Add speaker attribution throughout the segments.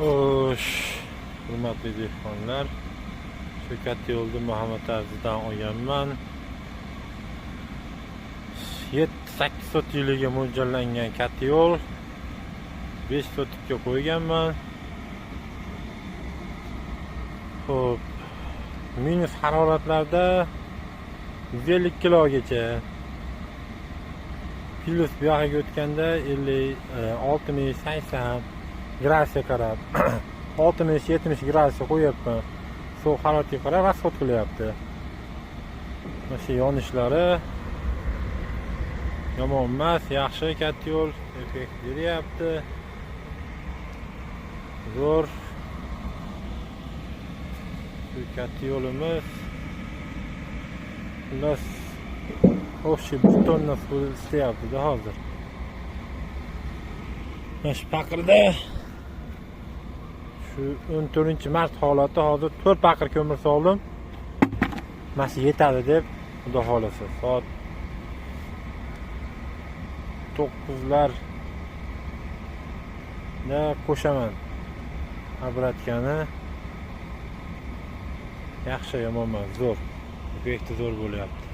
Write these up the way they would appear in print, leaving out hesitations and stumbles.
Speaker 1: Xo'sh, hurmatli dehqonlar, shu katta yo'lni Muhammad Azizdan olganman. 7-8 sotikliga mo'ljallangan katta yo'l 5 sotikka qo'yganman. Xo'p, minus haroratlarda 150 kilogacha, plus bu yoqqa o'tganda 60-80 gradusga qarab 60-70 gradusga qo'yapman. Sovuq haroratga qarab rasxod qilyapti. Mana shu yonishlari yomon emas, yaxshi, katta yo'l effekt beryapti. Zo'r. Shu katta yo'limiz xullas o'sha bir tonna suv istayapti hozir. Mana shu paqirda shu 14-mart holati, hozir 4 paqir ko'mir soldim. Mana shu yetadi deb, xudo xolasa soat 9larda qo'shaman. Obratgani yaxshi, yomon emas, zo'r. Effekti zo'r bo'lyapti.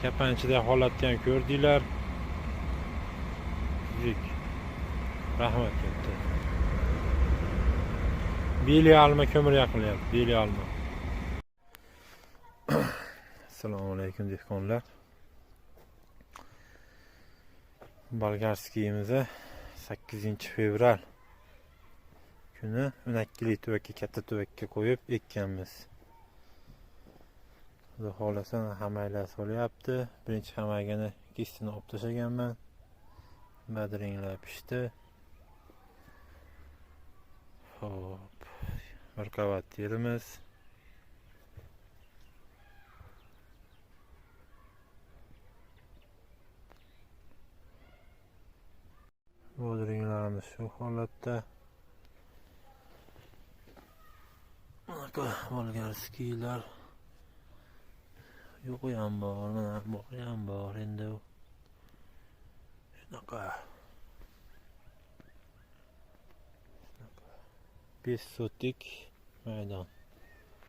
Speaker 1: Kapanchida holatni ham ko'rdinglar. Rahmat katta. Beli alma ko'mir yoqilyapti, beli alma. Assalomu alaykum dehqonlar. Bolgarskiyimizni 8-fevral kuni 12 tuvakka, katta tuvakka qo'yib ekkanmiz. Xudo xolasa hamaylar solyapti. Birinchi hamaygani ikisini olib tashlaganman. Badringlar pishdi. Xo'p, bir qavat yerimiz. Bodringlarimiz shu holatda. Bolgarskiylar yo'q ham bor, mana bor ham bor endi. Shunaqa 5 sotik maydon.